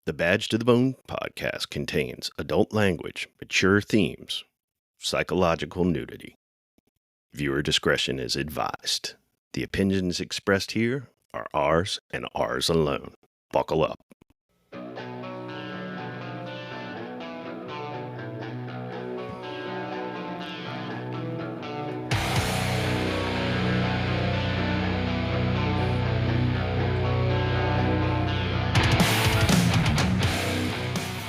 The Badge to the Bone podcast contains adult language, mature themes, psychological nudity. Viewer discretion is advised. The opinions expressed here are ours and ours alone. Buckle up.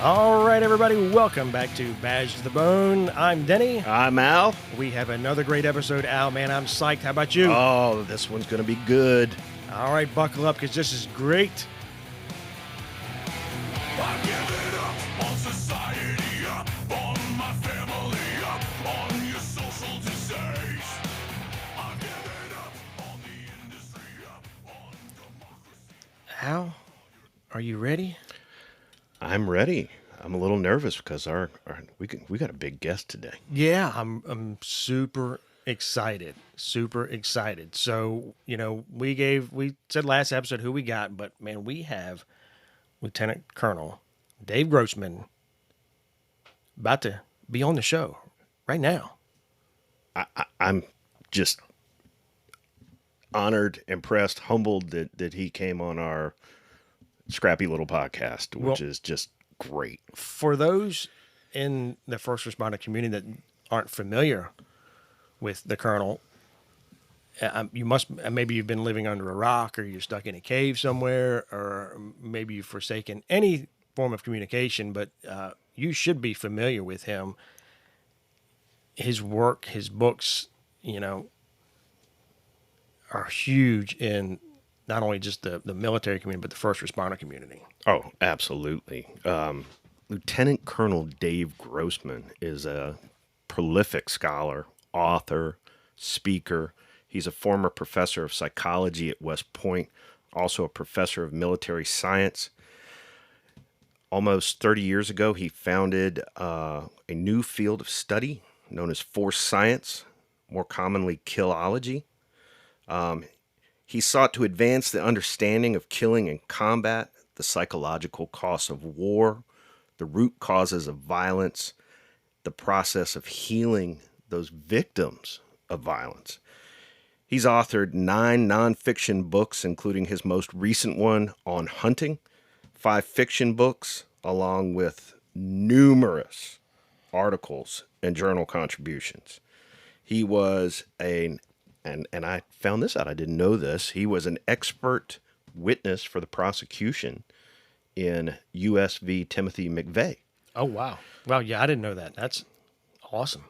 All right, everybody, welcome back to Badge to the Bone. I'm Denny. I'm Al. We have another great episode, Al. Man, I'm psyched. How about you? Oh, this one's going to be good. All right, buckle up because this is great. I'm giving up on society, up on my family, up on your social disease. I'm giving up on the industry, up on democracy. Al, are you ready? I'm ready. I'm a little nervous because we got a big guest today. Yeah, I'm super excited. Super excited. So, we said last episode who we got, but man, we have Lieutenant Colonel Dave Grossman about to be on the show right now. I'm just honored, impressed, humbled that he came on our scrappy little podcast, which is just great. For those in the first responder community that aren't familiar with the Colonel, maybe you've been living under a rock, or you're stuck in a cave somewhere, or maybe you've forsaken any form of communication, but you should be familiar with him. His work, his books, are huge in not only just the military community, but the first responder community. Oh, absolutely. Lieutenant Colonel Dave Grossman is a prolific scholar, author, speaker. He's a former professor of psychology at West Point, also a professor of military science. Almost 30 years ago, he founded a new field of study known as force science, more commonly killology. He sought to advance the understanding of killing and combat, the psychological costs of war, the root causes of violence, the process of healing those victims of violence. He's authored 9 nonfiction books, including his most recent one on hunting, 5 fiction books, along with numerous articles and journal contributions. He was and I found this out, I didn't know this, he was an expert witness for the prosecution in U.S. v. Timothy McVeigh. Oh, wow. Well, yeah, I didn't know that. That's awesome.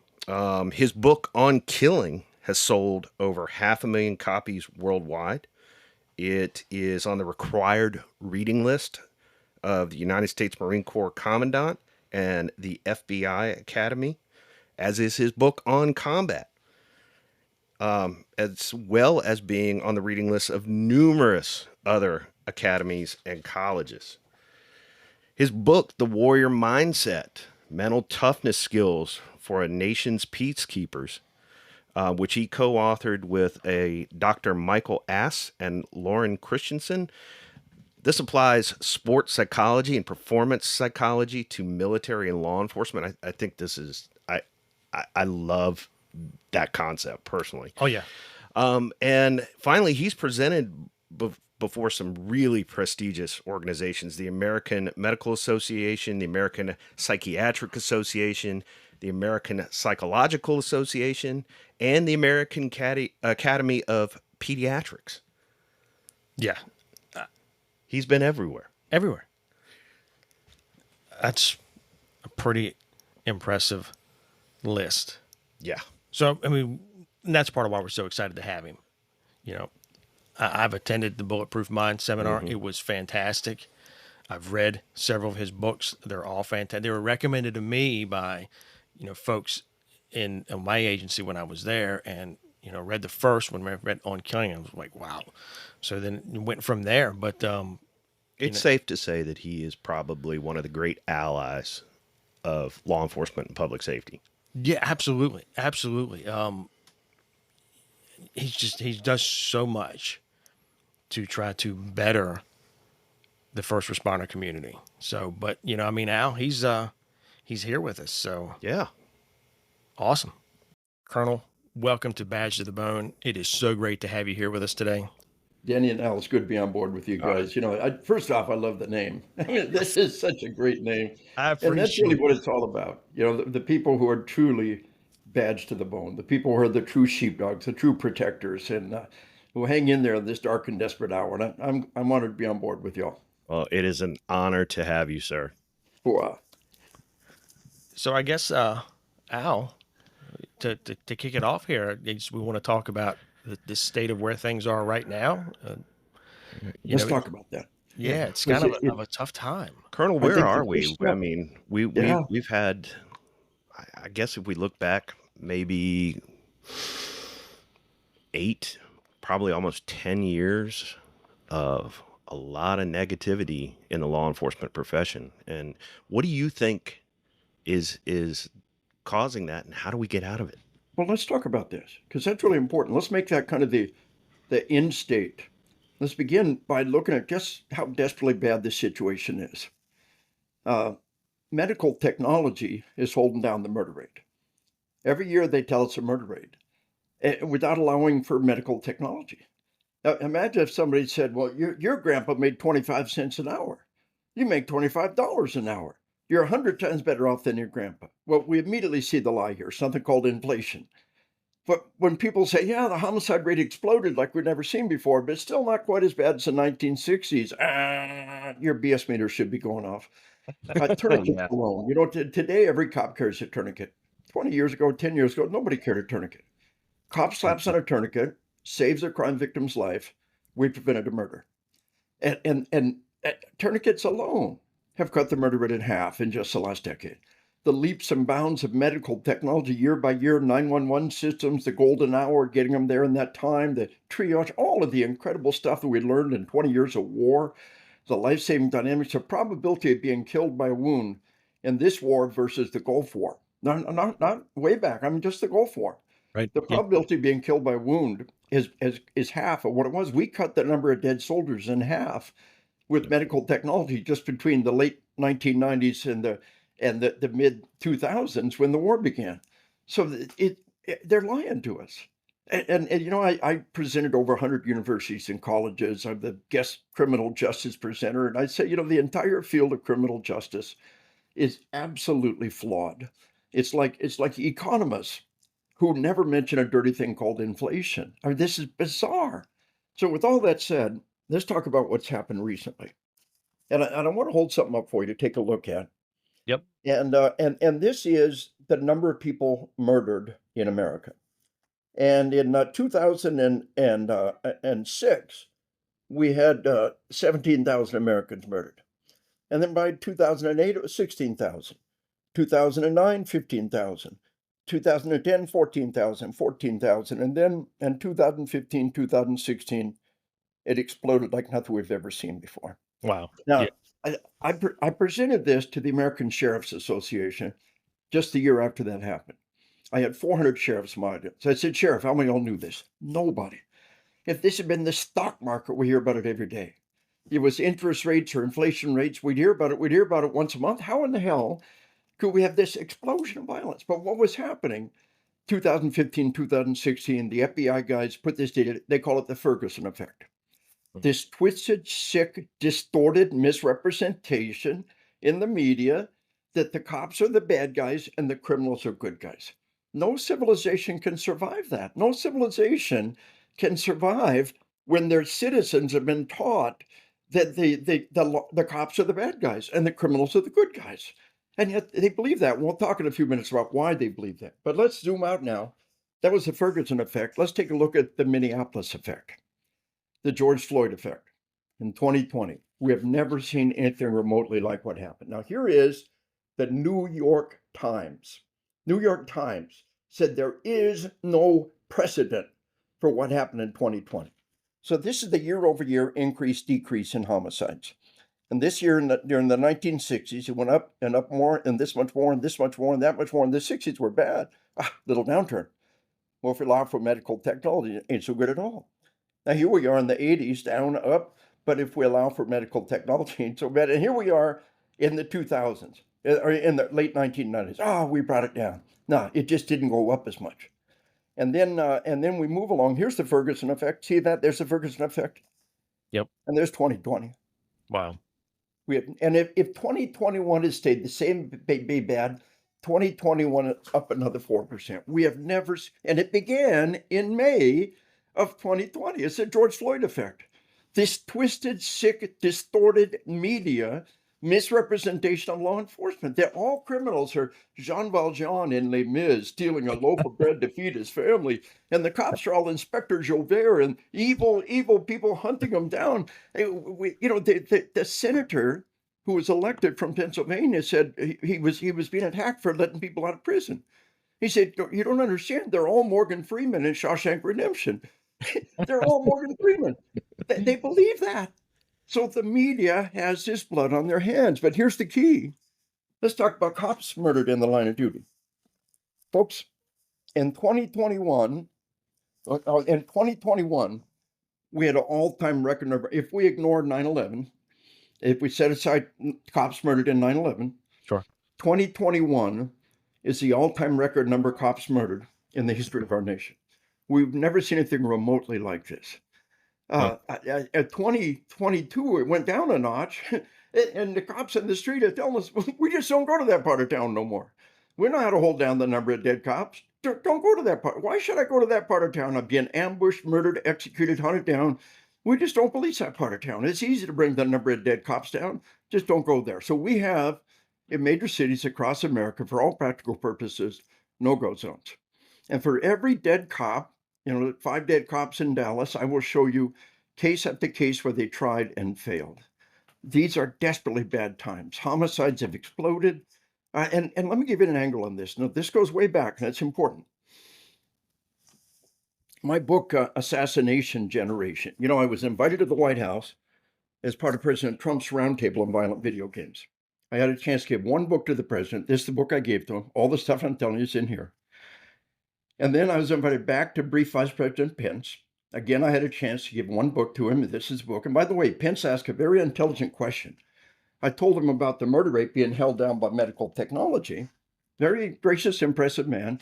His book on killing has sold over 500,000 copies worldwide. It is on the required reading list of the United States Marine Corps Commandant and the FBI Academy, as is his book on combat, as well as being on the reading list of numerous other academies and colleges. His book, The Warrior Mindset, Mental Toughness Skills for a Nation's Peacekeepers, which he co-authored with a Dr. Michael Ass and Lauren Christensen. This applies sports psychology and performance psychology to military and law enforcement. I think this is, I love that concept personally. Oh, yeah. And finally, he's presented before some really prestigious organizations, the American Medical Association, the American Psychiatric Association, the American Psychological Association, and the American Academy of Pediatrics. Yeah. He's been everywhere. Everywhere. That's a pretty impressive list. Yeah. So, that's part of why we're so excited to have him. I've attended the Bulletproof Mind seminar. Mm-hmm. It was fantastic. I've read several of his books. They're all fantastic. They were recommended to me by, folks in my agency when I was there, and, read the first one, read on killing. I was like, wow. So then it went from there. But it's safe to say that he is probably one of the great allies of law enforcement and public safety. Yeah, absolutely. Absolutely. He does so much to try to better the first responder community. So, but you know, I mean, Al, he's here with us. So Yeah. awesome. Colonel, welcome to Badge to the Bone. It is so great to have you here with us today. Denny and Al, it's good to be on board with you guys. First off, I love the name. I mean, this is such a great name. I And that's really appreciate what it's all about. The people who are truly badged to the bone, the people who are the true sheepdogs, the true protectors, and who hang in there in this dark and desperate hour. And I'm honored to be on board with y'all. Well, it is an honor to have you, sir. Wow. So I guess Al, to kick it off here, we want to talk about the state of where things are right now. Let's talk about that. Yeah, it's kind of a tough time. Colonel, I where think the are we? first I step- mean, Yeah. we've had, I guess if we look back, maybe 8, probably almost 10 years of a lot of negativity in the law enforcement profession. And what do you think is causing that, and how do we get out of it? Well, let's talk about this because that's really important. Let's make that kind of the end state. Let's begin by looking at just how desperately bad this situation is. Medical technology is holding down the murder rate. Every year they tell us a murder rate without allowing for medical technology. Now, imagine if somebody said, well, your grandpa made 25 cents an hour. You make $25 an hour. You're 100 times better off than your grandpa. Well, we immediately see the lie here, something called inflation. But when people say, yeah, the homicide rate exploded like we've never seen before, but it's still not quite as bad as the 1960s, your BS meter should be going off. Tourniquets Yeah. alone. Today every cop carries a tourniquet. 20 years ago, 10 years ago, nobody carried a tourniquet. Cop slaps on a tourniquet, saves a crime victim's life. We prevented a murder. And tourniquets alone have cut the murder rate in half in just the last decade. The leaps and bounds of medical technology year by year, 911 systems, the golden hour, getting them there in that time, the triage, all of the incredible stuff that we learned in 20 years of war, the life-saving dynamics, the probability of being killed by a wound in this war versus the Gulf War. Not way back, I mean just the Gulf War. Right. The probability of being killed by a wound is half of what it was. We cut the number of dead soldiers in half with medical technology just between the late 1990s and the mid 2000s when the war began. So they're lying to us. And I presented over 100 universities and colleges. I'm the guest criminal justice presenter. And I say, the entire field of criminal justice is absolutely flawed. It's like economists who never mention a dirty thing called inflation. I mean, this is bizarre. So with all that said, let's talk about what's happened recently. And I want to hold something up for you to take a look at. Yep. And this is the number of people murdered in America. And in 2006, we had 17,000 Americans murdered. And then by 2008, it was 16,000. 2009, 15,000. 2010, 14,000, 14,000. And then in 2015, 2016, it exploded like nothing we've ever seen before. Wow. Now, Yeah. I presented this to the American Sheriff's Association just the year after that happened. I had 400 sheriffs in my audience. I said, Sheriff, how many of y'all knew this? Nobody. If this had been the stock market, we hear about it every day. It was interest rates or inflation rates, we'd hear about it. We'd hear about it once a month. How in the hell could we have this explosion of violence? But what was happening, 2015, 2016, the FBI guys put this data, they call it the Ferguson effect. This twisted, sick, distorted misrepresentation in the media that the cops are the bad guys and the criminals are good guys. No civilization can survive that. No civilization can survive when their citizens have been taught that the cops are the bad guys and the criminals are the good guys. And yet they believe that. We'll talk in a few minutes about why they believe that. But let's zoom out now. That was the Ferguson effect. Let's take a look at the Minneapolis effect, the George Floyd effect in 2020. We have never seen anything remotely like what happened. Now, here is the New York Times. New York Times said there is no precedent for what happened in 2020. So this is the year-over-year increase, decrease in homicides. And this year, during the 1960s, it went up and up more, and this much more, and this much more, and that much more. And the 60s were bad. Little downturn. Well, if we allow for medical technology, it ain't so good at all. Now, here we are in the 80s, down, up, but if we allow for medical technology and so bad, and here we are in the 2000s or in the late 1990s. We brought it down. No, it just didn't go up as much. And then we move along. Here's the Ferguson effect. See that? There's the Ferguson effect. Yep. And there's 2020. Wow. And if 2021 has stayed the same bad, 2021 up another 4%. We have never, and it began in May of 2020. It's the George Floyd effect. This twisted, sick, distorted media misrepresentation of law enforcement. They're all criminals. Are Jean Valjean in Les Mis stealing a loaf of bread to feed his family, and the cops are all Inspector Joubert and evil people hunting them down. The senator who was elected from Pennsylvania said he was being attacked for letting people out of prison. He said, "You don't understand. They're all Morgan Freeman in Shawshank Redemption. They're all Morgan Freeman. They believe that." So the media has this blood on their hands. But here's the key. Let's talk about cops murdered in the line of duty. Folks, in 2021, we had an all-time record number. If we ignore 9/11, if we set aside cops murdered in 9/11, Sure. 2021 is the all-time record number of cops murdered in the history of our nation. We've never seen anything remotely like this. At 2022, it went down a notch, and the cops in the street are telling us, we just don't go to that part of town no more. We know how to hold down the number of dead cops. Don't go to that part. Why should I go to that part of town? I'm being ambushed, murdered, executed, hunted down. We just don't police that part of town. It's easy to bring the number of dead cops down. Just don't go there. So we have, in major cities across America, for all practical purposes, no-go zones. And for every dead cop, 5 dead cops in Dallas, I will show you case after case where they tried and failed. These are desperately bad times. Homicides have exploded. And let me give you an angle on this. Now, this goes way back, and it's important. My book, Assassination Generation, I was invited to the White House as part of President Trump's roundtable on violent video games. I had a chance to give one book to the president. This is the book I gave to him. All the stuff I'm telling you is in here. And then I was invited back to brief Vice President Pence. Again, I had a chance to give one book to him. This is the book. And by the way, Pence asked a very intelligent question. I told him about the murder rate being held down by medical technology. Very gracious, impressive man.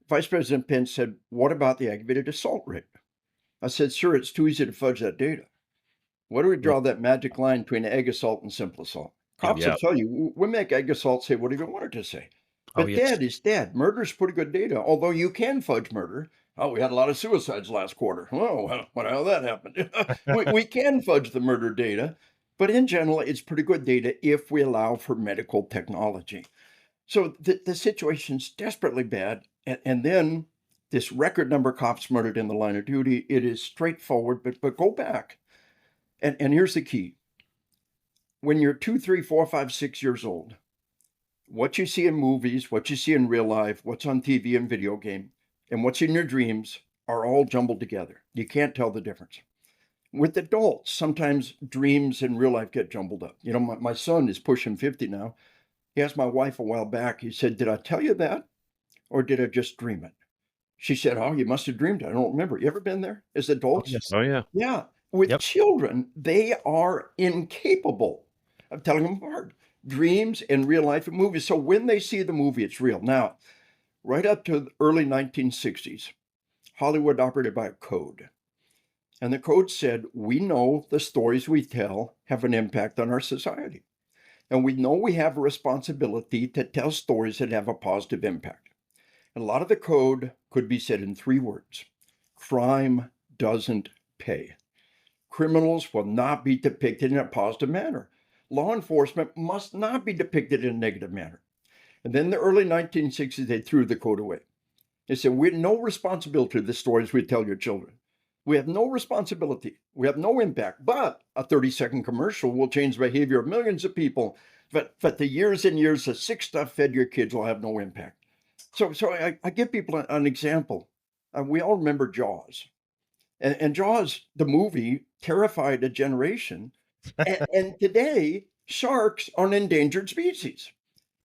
Vice President Pence said, "What about the aggravated assault rate?" I said, "Sir, it's too easy to fudge that data. Where do we draw that magic line between egg assault and simple assault?" Cops will tell you, we make egg assault say whatever you want it to say. But dead is dead. Murder is pretty good data, although you can fudge murder. We had a lot of suicides last quarter. Oh, how that happened. we can fudge the murder data, but in general, it's pretty good data if we allow for medical technology. So the situation's desperately bad. And then this record number of cops murdered in the line of duty, it is straightforward, but go back. And here's the key. When you're 2, 3, 4, 5, 6 years old, what you see in movies, what you see in real life, what's on TV and video game, and what's in your dreams are all jumbled together. You can't tell the difference. With adults, sometimes dreams and real life get jumbled up. My son is pushing 50 now. He asked my wife a while back, he said, "Did I tell you that? Or did I just dream it?" She said, "Oh, you must have dreamed it. I don't remember." You ever been there as adults? Yes. Oh, yeah. Yeah. With children, they are incapable of telling them apart. Dreams and real life and movies. So when they see the movie, it's real. Now, right up to the early 1960s, Hollywood operated by a code. And the code said, we know the stories we tell have an impact on our society. And we know we have a responsibility to tell stories that have a positive impact. And a lot of the code could be said in 3 words. Crime doesn't pay. Criminals will not be depicted in a positive manner. Law enforcement must not be depicted in a negative manner. And then in the early 1960s, they threw the code away. They said, we have no responsibility to the stories we tell your children. We have no responsibility. We have no impact. But a 30-second commercial will change the behavior of millions of people. But the years and years of sick stuff fed your kids will have no impact. So I give people an example. We all remember Jaws. And Jaws, the movie, terrified a generation. And today, sharks are an endangered species.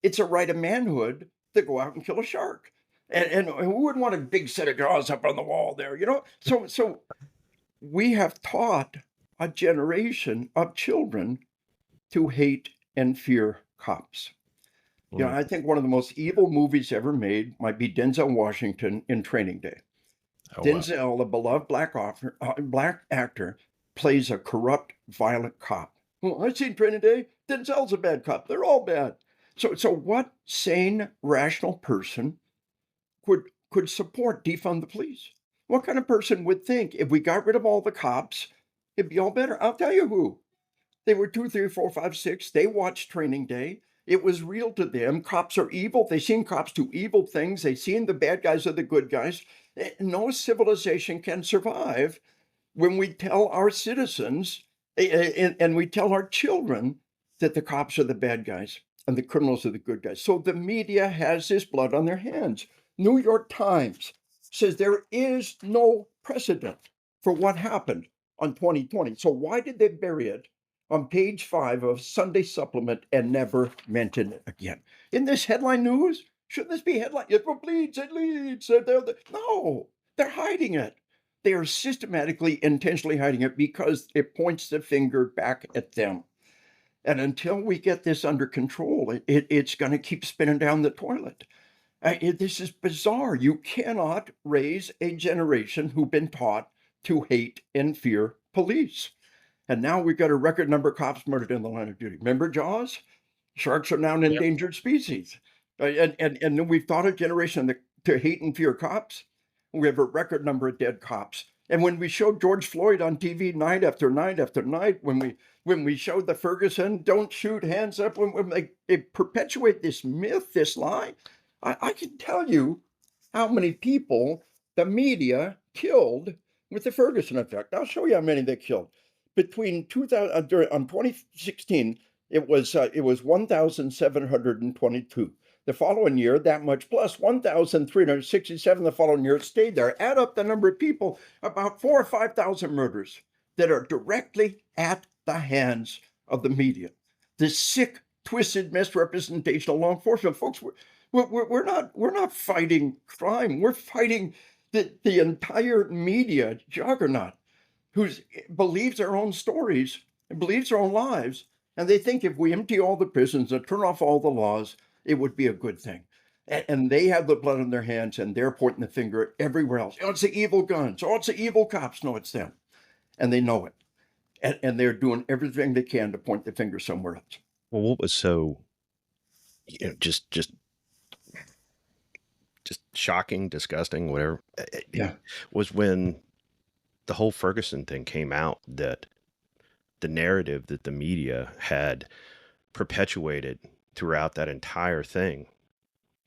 It's a right of manhood to go out and kill a shark. And who wouldn't want a big set of jaws up on the wall there, So we have taught a generation of children to hate and fear cops. You know, Mm. I think one of the most evil movies ever made might be Denzel Washington in Training Day. Oh wow. Denzel, a beloved black actor, plays a corrupt, violent cop. Well, I've seen Training Day. Denzel's a bad cop. They're all bad. So what sane, rational person could support defund the police? What kind of person would think if we got rid of all the cops, it'd be all better? I'll tell you who. They were 2, 3, 4, 5, 6. They watched Training Day. It was real to them. Cops are evil. They've seen cops do evil things. They've seen the bad guys are the good guys. No civilization can survive when we tell our citizens and we tell our children that the cops are the bad guys and the criminals are the good guys. So the media has this blood on their hands. New York Times says there is no precedent for what happened on 2020. So why did they bury it on page 5 of Sunday Supplement and never mention it again? In this headline news, should this be headline? If it bleeds, it leads. No, they're hiding it. They are systematically, intentionally hiding it because it points the finger back at them. And until we get this under control, it's going to keep spinning down the toilet. This is bizarre. You cannot raise a generation who've been taught to hate and fear police. And now we've got a record number of cops murdered in the line of duty. Remember Jaws? Sharks are now an Yep. endangered species. And we've taught a generation to hate and fear cops. We have a record number of dead cops. And when we showed George Floyd on TV night after night after night, when we showed the Ferguson, don't shoot, hands up, when they perpetuate this myth, this lie, I can tell you how many people the media killed with the Ferguson effect. I'll show you how many they killed. Between 2000 on 2016, it was 1,722. The following year, that much plus 1,367 the following year. It stayed there. Add up the number of people, about 4,000 or 5,000 murders that are directly at the hands of the media. This sick, twisted misrepresentation of law enforcement, folks. We're not fighting crime. We're fighting the entire media juggernaut who believes their own stories and believes their own lives. And they think if we empty all the prisons and turn off all the laws, it would be a good thing. And they have the blood on their hands and they're pointing the finger everywhere else. Oh, it's the evil guns. Oh, it's the evil cops. No, it's them. And they know it. And they're doing everything they can to point the finger somewhere else. Well, what was so, just shocking, disgusting, whatever, Yeah. was when the whole Ferguson thing came out, that the narrative that the media had perpetuated throughout that entire thing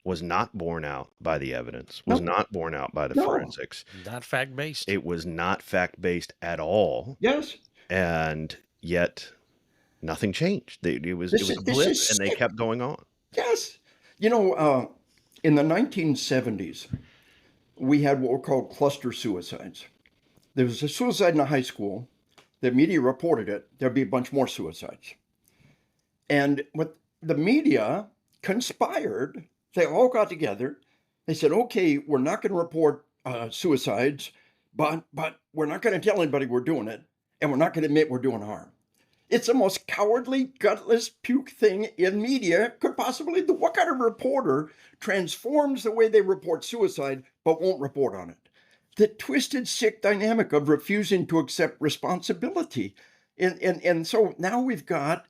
was not borne out by the evidence, was No. not borne out by the No. forensics. Not fact based. It was not fact-based at all, Yes. and yet nothing changed. It was This a is blip, and they sick. kept going on. Yes. You know, in the 1970s, we had what were called cluster suicides. There was a suicide in a high school. The media reported it. There'd be a bunch more suicides. And what the media conspired, they all got together. They said, okay, we're not going to report suicides, but we're not going to tell anybody we're doing it, and we're not going to admit we're doing harm. It's the most cowardly, gutless, puke thing in media could possibly do. What kind of reporter transforms the way they report suicide but won't report on it? The twisted, sick dynamic of refusing to accept responsibility. And so now we've got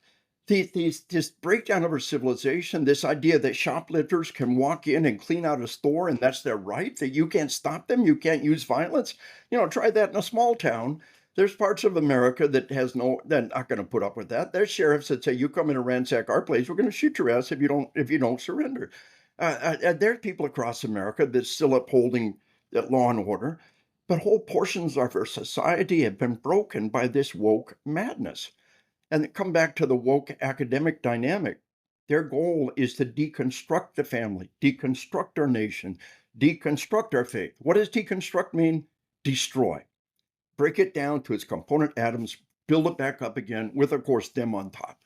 this breakdown of our civilization, this idea that shoplifters can walk in and clean out a store and that's their right, that you can't stop them, you can't use violence. You know, try that in a small town. There's parts of America that they're not going to put up with that. There's sheriffs that say, you come in and ransack our place, we're going to shoot your ass if you don't surrender. There's people across America that's still upholding that law and order, but whole portions of our society have been broken by this woke madness. And come back to the woke academic dynamic. Their goal is to deconstruct the family, deconstruct our nation, deconstruct our faith. What does deconstruct mean? Destroy. Break it down to its component atoms, build it back up again with, of course, them on top.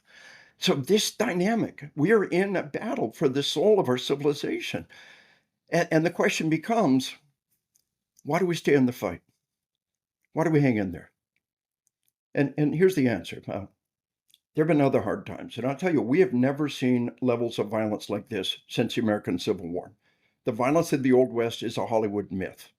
So this dynamic, we are in a battle for the soul of our civilization. And the question becomes, why do we stay in the fight? Why do we hang in there? And here's the answer. There have been other hard times. And I'll tell you, we have never seen levels of violence like this since the American Civil War. The violence of the Old West is a Hollywood myth.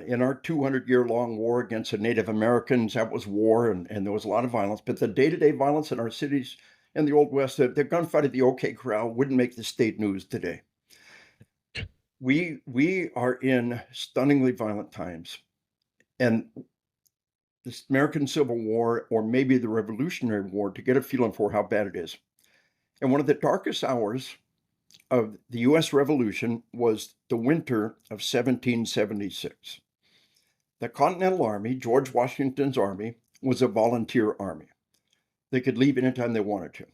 In our 200-year-long war against the Native Americans, that was war, and there was a lot of violence. But the day-to-day violence in our cities in the Old West, the gunfight at the OK Corral wouldn't make the state news today. We are in stunningly violent times. And the American Civil War, or maybe the Revolutionary War, to get a feeling for how bad it is. And one of the darkest hours of the U.S. Revolution was the winter of 1776. The Continental Army, George Washington's army, was a volunteer army. They could leave anytime they wanted to.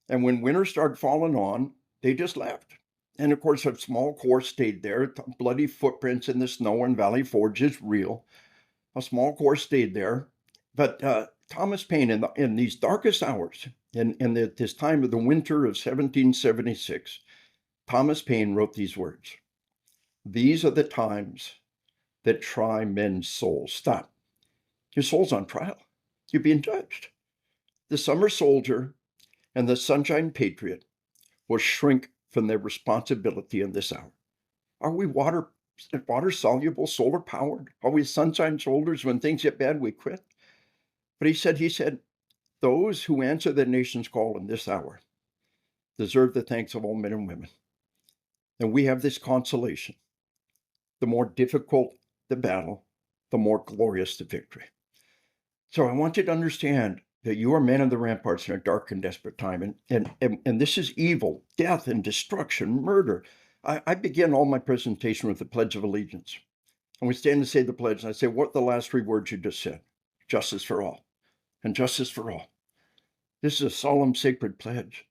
And when winter started falling on, they just left. And of course, a small corps stayed there. Bloody footprints in the snow in Valley Forge is real. A small corps stayed there. But Thomas Paine, in these darkest hours, in this time of the winter of 1776, Thomas Paine wrote these words: "These are the times that try men's souls." Stop. Your soul's on trial. You're being judged. The summer soldier and the sunshine patriot will shrink from their responsibility in this hour. Are we water soluble, solar powered? Are we sunshine soldiers? When things get bad, we quit? But he said, those who answer the nation's call in this hour deserve the thanks of all men and women. And we have this consolation: the more difficult the battle, the more glorious the victory. So I want you to understand that you are men of the ramparts in a dark and desperate time. And this is evil, death and destruction, murder. I begin all my presentation with the Pledge of Allegiance. And we stand and say the pledge, and I say, what are the last three words you just said? Justice for all. And justice for all. This is a solemn, sacred pledge.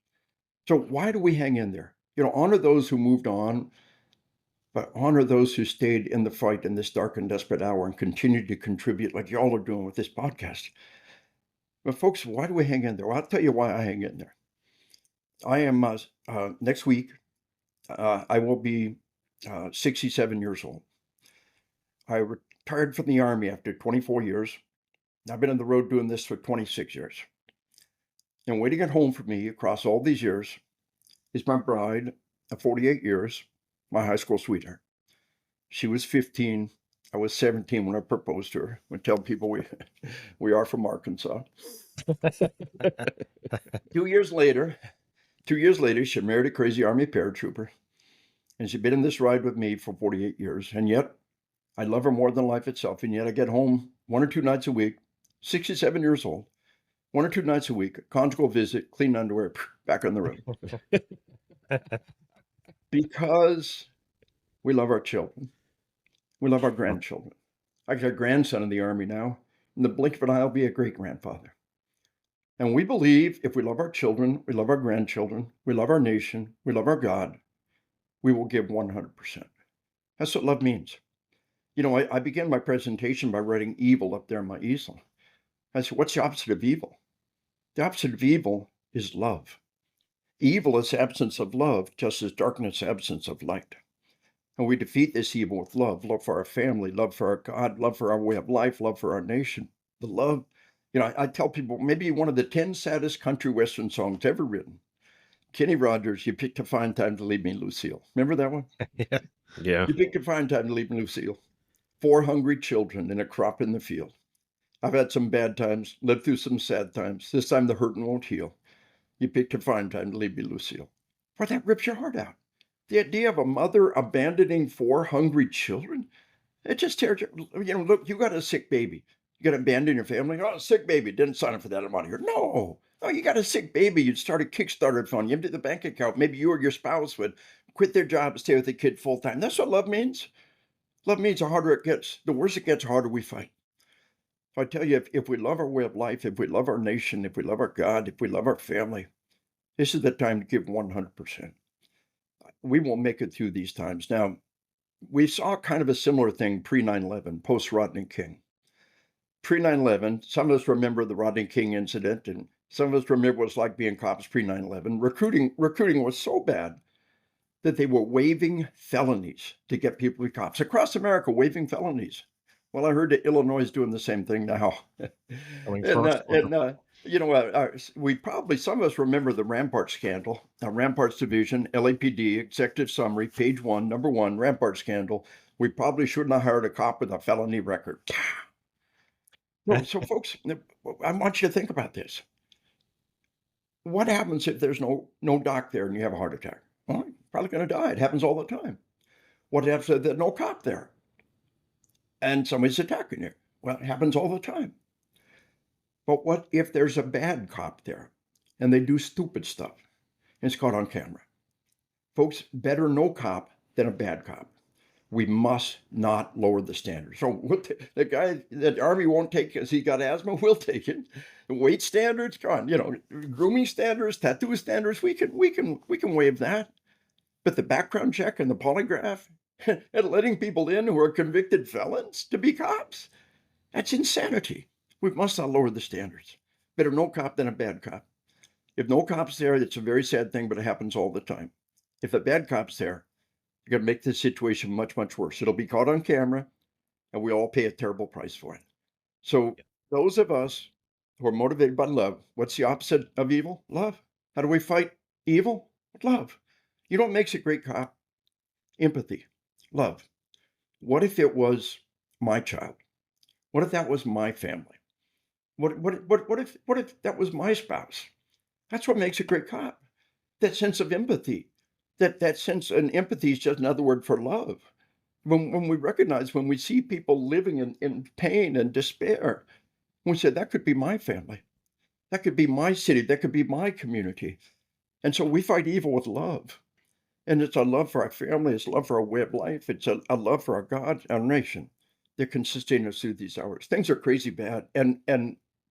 So why do we hang in there? Honor those who moved on, but honor those who stayed in the fight in this dark and desperate hour and continued to contribute like y'all are doing with this podcast. But folks, why do we hang in there? Well, I'll tell you why I hang in there. I am, next week, I will be 67 years old. I retired from the Army after 24 years. I've been on the road doing this for 26 years. And waiting at home for me across all these years is my bride of 48 years, my high school sweetheart. She was 15. I was 17 when I proposed to her. I tell people we are from Arkansas. 2 years later, she married a crazy Army paratrooper. And she's been in this ride with me for 48 years. And yet, I love her more than life itself. And yet I get home 1 or 2 nights a week, 67 years old, 1 or 2 nights a week, conjugal visit, clean underwear, back on the road. Because we love our children. We love our grandchildren. I got a grandson in the Army now. In the blink of an eye, I'll be a great-grandfather. And we believe if we love our children, we love our grandchildren, we love our nation, we love our God, we will give 100%. That's what love means. I began my presentation by writing evil up there on my easel. I said, what's the opposite of evil? The opposite of evil is love. Evil is absence of love, just as darkness is absence of light. And we defeat this evil with love for our family, love for our God, love for our way of life, love for our nation. The love, I tell people, maybe one of the 10 saddest country western songs ever written. Kenny Rogers, You Picked a Fine Time to Leave Me, Lucille. Remember that one? Yeah. You picked a fine time to leave me, Lucille. 4 hungry children and a crop in the field. I've had some bad times, lived through some sad times. This time the hurting won't heal. You picked a fine time to leave me, Lucille. Boy, that rips your heart out. The idea of a mother abandoning 4 hungry children, it just tears you. Look, you got a sick baby. You got to abandon your family. Oh, sick baby. Didn't sign up for that. I'm out of here. No, you got a sick baby. You'd start a Kickstarter fund. You empty the bank account. Maybe you or your spouse would quit their job and stay with the kid full time. That's what love means. Love means the harder it gets, the worse it gets, the harder we fight. So I tell you, if we love our way of life, if we love our nation, if we love our God, if we love our family, this is the time to give 100%. We won't make it through these times. Now, we saw kind of a similar thing pre-9/11, post-Rodney King. Pre-9/11, some of us remember the Rodney King incident, and some of us remember what it was like being cops pre-9/11. Recruiting was so bad that they were waiving felonies to get people to be cops. Across America, waiving felonies. Well, I heard that Illinois is doing the same thing now. Coming and first. we probably, some of us remember the Rampart scandal, Ramparts Division, LAPD, executive summary, page one, number one, Rampart scandal. We probably shouldn't have hired a cop with a felony record. So folks, I want you to think about this. What happens if there's no doc there and you have a heart attack? Well, you're probably going to die. It happens all the time. What happens if there's no cop there and somebody's attacking you? Well, it happens all the time. But what if there's a bad cop there and they do stupid stuff and it's caught on camera? Folks, better no cop than a bad cop. We must not lower the standards. So the guy that the Army won't take because he got asthma, we'll take it. The weight standards, come on, grooming standards, tattoo standards, we can waive that. But the background check and the polygraph and letting people in who are convicted felons to be cops, that's insanity. We must not lower the standards. Better no cop than a bad cop. If no cop's there, it's a very sad thing, but it happens all the time. If a bad cop's there, you're going to make this situation much, much worse. It'll be caught on camera, and we all pay a terrible price for it. So those of us who are motivated by love, what's the opposite of evil? Love. How do we fight evil? With love. You know what makes a great cop? Empathy, love. What if it was my child? What if that was my family? What if that was my spouse? That's what makes a great cop. That sense of empathy. That sense, and empathy is just another word for love. When we recognize, when we see people living in pain and despair, we say, that could be my family. That could be my city. That could be my community. And so we fight evil with love. And it's a love for our family. It's love for our way of life. It's a love for our God, our nation that can sustain us through these hours. Things are crazy bad. And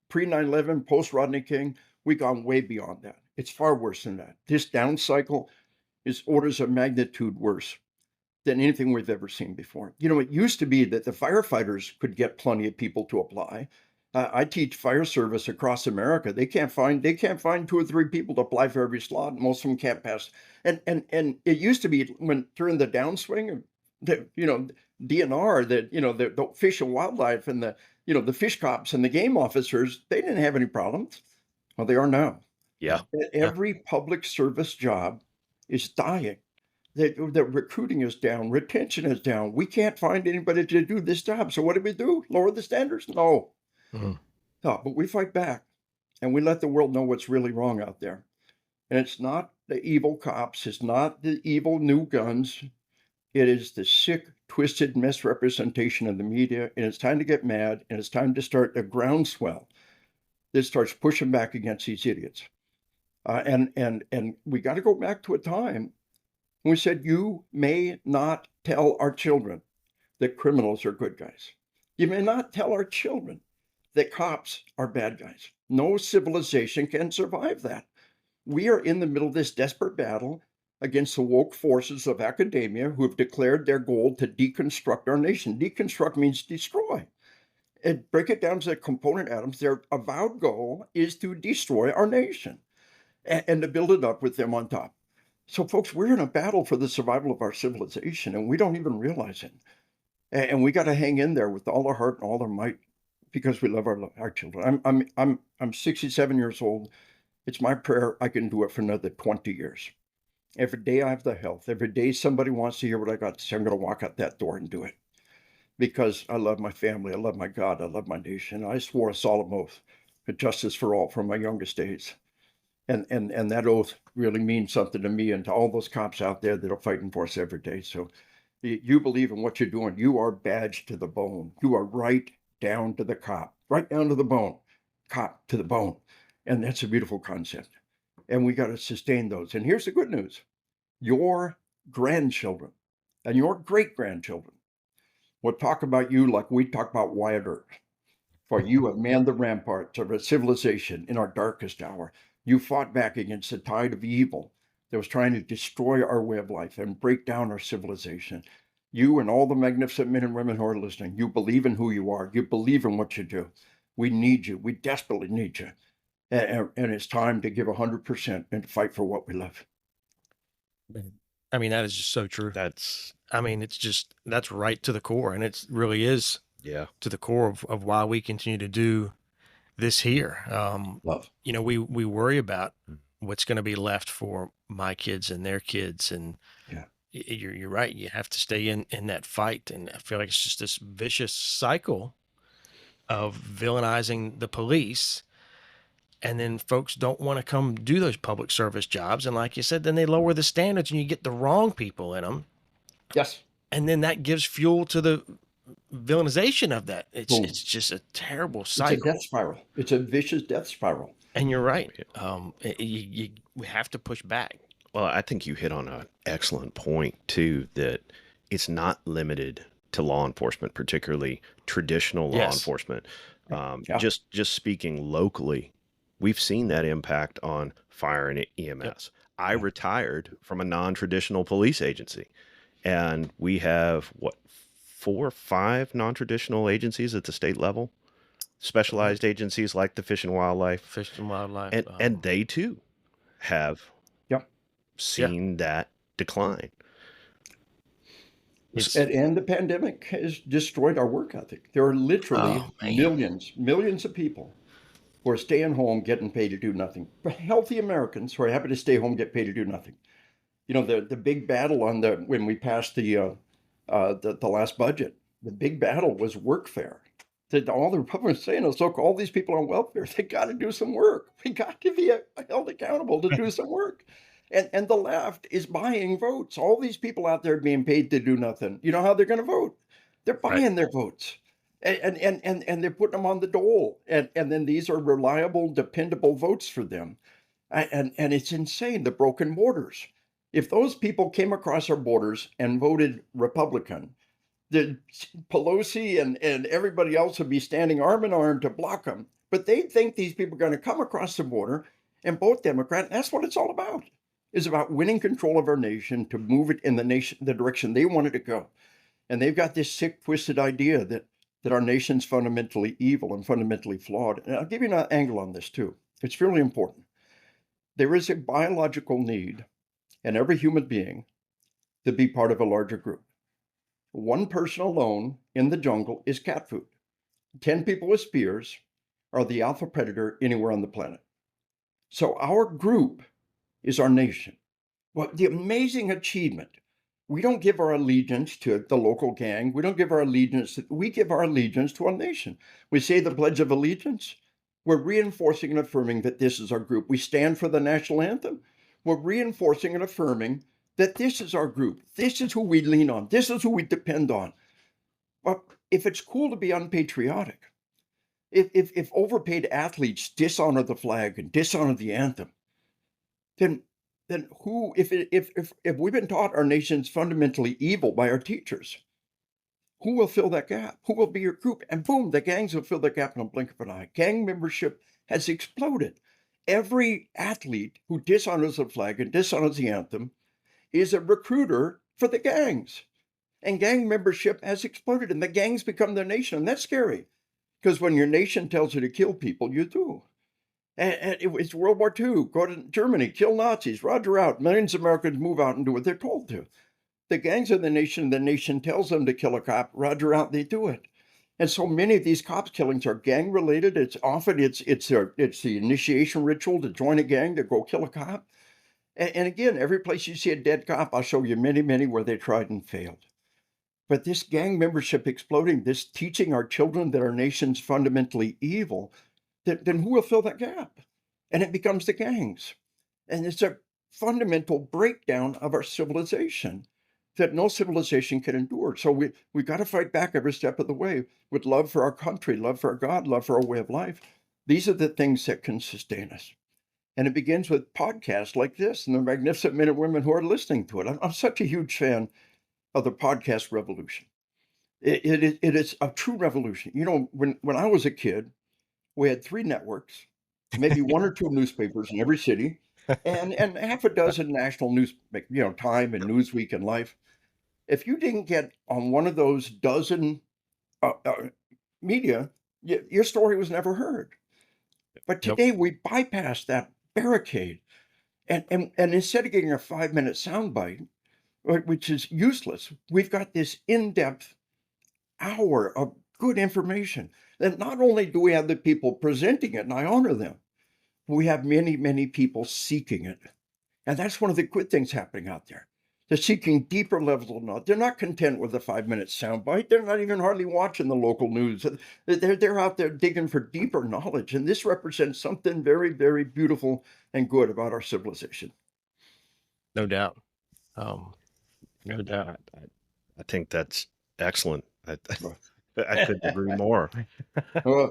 pre 9/11, post Rodney King, we've gone way beyond that. It's far worse than that. This down cycle is orders of magnitude worse than anything we've ever seen before. It used to be that the firefighters could get plenty of people to apply. I teach fire service across America. They can't find 2 or 3 people to apply for every slot. And most of them can't pass. And it used to be when during the downswing, DNR, the Fish and Wildlife and the fish cops and the game officers, they didn't have any problems. Well, they are now. Yeah. Every public service job is dying. The recruiting is down, retention is down. We can't find anybody to do this job. So what do? Lower the standards? No. Mhm. No, but we fight back and we let the world know what's really wrong out there. And it's not the evil cops, it's not the evil new guns. It is the sick, twisted misrepresentation of the media. And it's time to get mad, and it's time to start a groundswell that starts pushing back against these idiots. And we got to go back to a time when we said, you may not tell our children that criminals are good guys. You may not tell our children that cops are bad guys. No civilization can survive that. We are in the middle of this desperate battle against the woke forces of academia who have declared their goal to deconstruct our nation. Deconstruct means destroy. And break it down to the component atoms. Their avowed goal is to destroy our nation and to build it up with them on top. So, folks, we're in a battle for the survival of our civilization, and we don't even realize it. And we got to hang in there with all our heart and all our might because we love our children. I'm 67 years old. It's my prayer I can do it for another 20 years. Every day I have the health. Every day somebody wants to hear what I got to say, I'm going to walk out that door and do it. Because I love my family, I love my God, I love my nation. I swore a solemn oath of justice for all from my youngest days. And that oath really means something to me and to all those cops out there that are fighting for us every day. So you believe in what you're doing. You are badged to the bone. You are right down to the cop, right down to the bone, cop to the bone. And that's a beautiful concept. And we got to sustain those. And here's the good news. Your grandchildren and your great-grandchildren will talk about you like we talk about Wyatt Earp. For you have manned the ramparts of a civilization in our darkest hour. You fought back against the tide of evil that was trying to destroy our way of life and break down our civilization. You and all the magnificent men and women who are listening, you believe in who you are. You believe in what you do. We need you. We desperately need you. And it's time to give 100% and to fight for what we love. I mean, that is just so true. That's I mean, that's right to the core, and it really is Yeah. to the core of why we continue to do this here. Love. We worry about what's going to be left for my kids and their kids, and Yeah. you're right. You have to stay in that fight, and I feel like it's just this vicious cycle of villainizing the police, and then folks don't want to come do those public service jobs, and like you said, then they lower the standards, and you get the wrong people in them, Yes. and then that gives fuel to the villainization of that. It's Boom. it's just a terrible It's a cycle. death spiral. It's a vicious death spiral. And you're right. We have to push back. Well, I think you hit on an excellent point too, that it's not limited to law enforcement, particularly traditional law Yes. enforcement. Yeah. Just speaking locally, we've seen that impact on fire and EMS. I retired from a non-traditional police agency, and we have what, 4 or 5 non-traditional agencies at the state level, specialized agencies like the Fish and Wildlife, Fish and wildlife. and they too have Yeah. seen that decline. It's And the pandemic has destroyed our work ethic. There are literally Oh, man. millions of people who are staying home getting paid to do nothing. Healthy Americans who are happy to stay home, get paid to do nothing. The big battle when we passed the last budget, the big battle was workfare. All the Republicans saying is, look, all these people on welfare, they got to do some work. We got to be held accountable to do some work. And the left is buying votes. All these people out there being paid to do nothing. You know how they're going to vote? They're buying their votes. And they're putting them on the dole. And then these are reliable, dependable votes for them. And it's insane, the broken borders. If those people came across our borders and voted Republican, the Pelosi and everybody else would be standing arm in arm to block them. But they think these people are going to come across the border and vote Democrat. That's what it's all about. It's about winning control of our nation to move it in the direction they want it to go. And they've got this sick, twisted idea that our nation's fundamentally evil and fundamentally flawed. And I'll give you an angle on this too. It's really important. There is a biological need in every human being to be part of a larger group. One person alone in the jungle is cat food. 10 people with spears are the alpha predator anywhere on the planet. So our group is our nation. Well, the amazing achievement. We don't give our allegiance to the local gang. We don't give our allegiance. We give our allegiance to our nation. We say the Pledge of Allegiance. We're reinforcing and affirming that this is our group. We stand for the national anthem. We're reinforcing and affirming that this is our group. This is who we lean on. This is who we depend on. But if it's cool to be unpatriotic, if overpaid athletes dishonor the flag and dishonor the anthem, then who, if we've been taught our nation's fundamentally evil by our teachers, who will fill that gap? Who will be your group? And boom, the gangs will fill the gap in a blink of an eye. Gang membership has exploded. Every athlete who dishonors the flag and dishonors the anthem is a recruiter for the gangs. And gang membership has exploded, and the gangs become their nation. And that's scary, because when your nation tells you to kill people, you do. And it's World War II. Go to Germany, kill Nazis, Roger out. Millions of Americans move out and do what they're told to. The gangs are the nation tells them to kill a cop, Roger out, they do it. And so many of these cops killings are gang related. It's often it's the initiation ritual to join a gang to go kill a cop. And again, every place you see a dead cop, I'll show you many where they tried and failed. But this gang membership exploding, this teaching our children that our nation's fundamentally evil, then who will fill that gap? And it becomes the gangs. And it's a fundamental breakdown of our civilization that no civilization can endure. So we got to fight back every step of the way with love for our country, love for our God, love for our way of life. These are the things that can sustain us. And it begins with podcasts like this and the magnificent men and women who are listening to it. I'm such a huge fan of the podcast revolution. It is a true revolution. When I was a kid, we had 3 networks, maybe 1 or 2 newspapers in every city, and half a dozen national news, Time and Newsweek and Life. If you didn't get on one of those dozen media, your story was never heard. But today we bypass that barricade, and instead of getting a 5-minute soundbite, which is useless, we've got this in-depth hour of good information. And not only do we have the people presenting it, and I honor them, we have many, many people seeking it. And that's one of the good things happening out there. They're seeking deeper levels of knowledge. They're not content with a 5-minute soundbite. They're not even hardly watching the local news. They're out there digging for deeper knowledge. And this represents something very, very beautiful and good about our civilization. No doubt. No doubt. I think that's excellent. I couldn't agree more. Uh,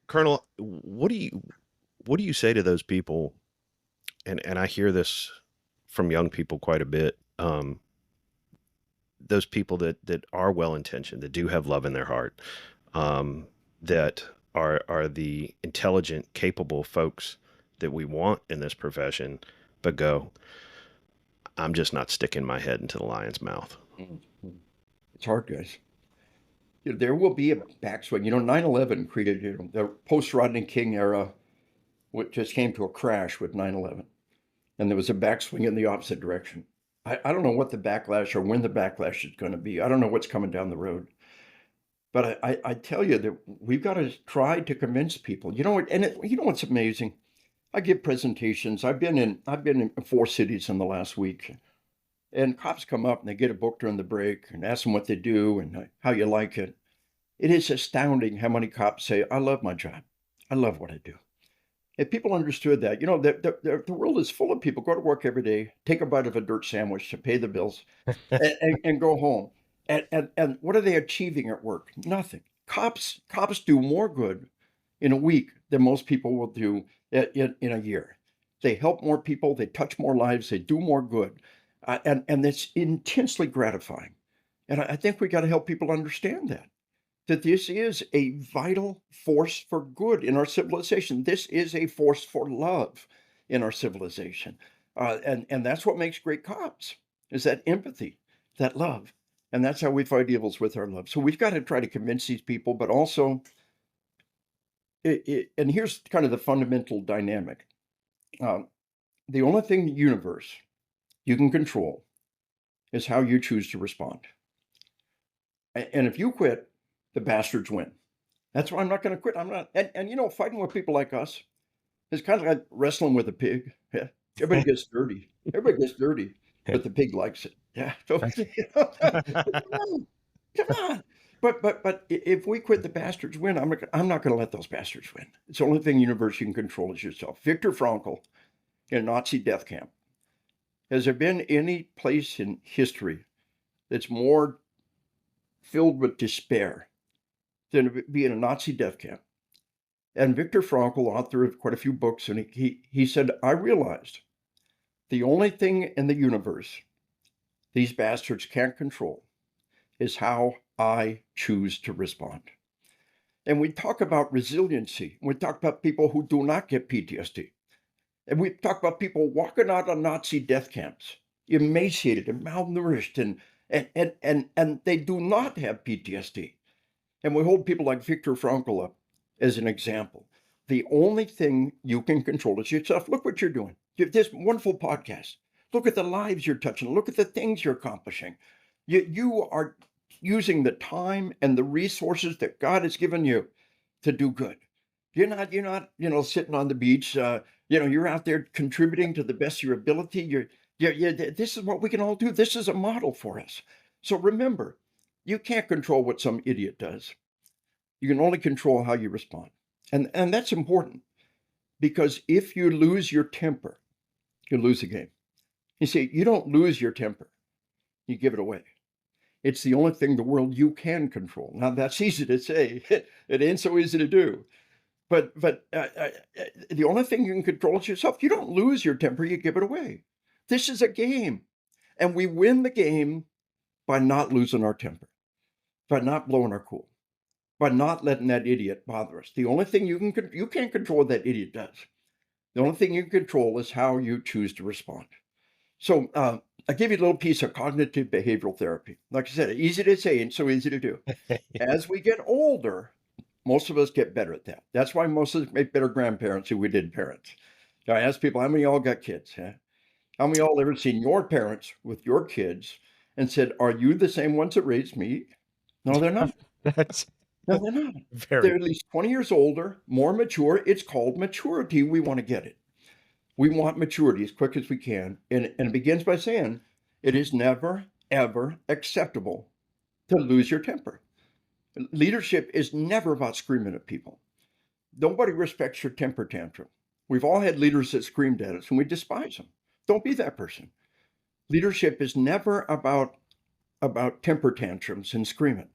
Colonel, what do you say to those people? And I hear this from young people quite a bit. Those people that are well intentioned, that do have love in their heart, that are the intelligent, capable folks that we want in this profession, but go, I'm just not sticking my head into the lion's mouth. It's hard, guys. There will be a backswing. 9/11 created the post-Rodney King era, which just came to a crash with 9/11. And there was a backswing in the opposite direction. I don't know what the backlash or when the backlash is going to be. I don't know what's coming down the road. But I tell you that we've got to try to convince people. You know what? And you know what's amazing? I give presentations. I've been in 4 cities in the last week. And cops come up and they get a book during the break and ask them what they do and how you like it. It is astounding how many cops say, I love my job. I love what I do. If people understood that, the world is full of people go to work every day, take a bite of a dirt sandwich to pay the bills, and go home. And what are they achieving at work? Nothing. Cops do more good in a week than most people will do in a year. They help more people. They touch more lives. They do more good. And it's intensely gratifying. And I think we got to help people understand that this is a vital force for good in our civilization. This is a force for love in our civilization. And that's what makes great cops, is that empathy, that love. And that's how we fight evils, with our love. So we've got to try to convince these people, but also, and here's kind of the fundamental dynamic. The only thing in the universe you can control is how you choose to respond. And if you quit, the bastards win. That's why I'm not going to quit. I'm not. And fighting with people like us is kind of like wrestling with a pig. Yeah. Everybody gets dirty. Everybody gets dirty, but the pig likes it. Yeah. So, come on. But if we quit, the bastards win. I'm not going to let those bastards win. It's the only thing in the universe you can control is yourself. Viktor Frankl in a Nazi death camp. Has there been any place in history that's more filled with despair than to be in a Nazi death camp? And Viktor Frankl, author of quite a few books, and he said, I realized the only thing in the universe these bastards can't control is how I choose to respond. And we talk about resiliency. We talk about people who do not get PTSD. And we talk about people walking out of Nazi death camps, emaciated and malnourished, and they do not have PTSD. And we hold people like Viktor Frankl up as an example. The only thing you can control is yourself. Look what you're doing. You have this wonderful podcast. Look at the lives you're touching. Look at the things you're accomplishing. You are using the time and the resources that God has given you to do good. You're not, sitting on the beach. You're out there contributing to the best of your ability. This is what we can all do. This is a model for us. So remember, you can't control what some idiot does. You can only control how you respond. And that's important, because if you lose your temper, you lose the game. You see, you don't lose your temper. You give it away. It's the only thing in the world you can control. Now, that's easy to say. It ain't so easy to do. But the only thing you can control is yourself. You don't lose your temper, you give it away. This is a game. And we win the game by not losing our temper, by not blowing our cool, by not letting that idiot bother us. The only thing you can't control what that idiot does. The only thing you can control is how you choose to respond. So I give you a little piece of cognitive behavioral therapy. Like I said, easy to say and so easy to do. As we get older, most of us get better at that. That's why most of us make better grandparents than we did parents. So I ask people, how many of y'all got kids? Huh? How many of y'all ever seen your parents with your kids and said, are you the same ones that raised me? No, they're not. No, they're not. Very. They're at least 20 years older, more mature. It's called maturity. We want to get it. We want maturity as quick as we can. And it begins by saying it is never, ever acceptable to lose your temper. Leadership is never about screaming at people. Nobody respects your temper tantrum. We've all had leaders that screamed at us and we despise them. Don't be that person. Leadership is never about temper tantrums and screaming.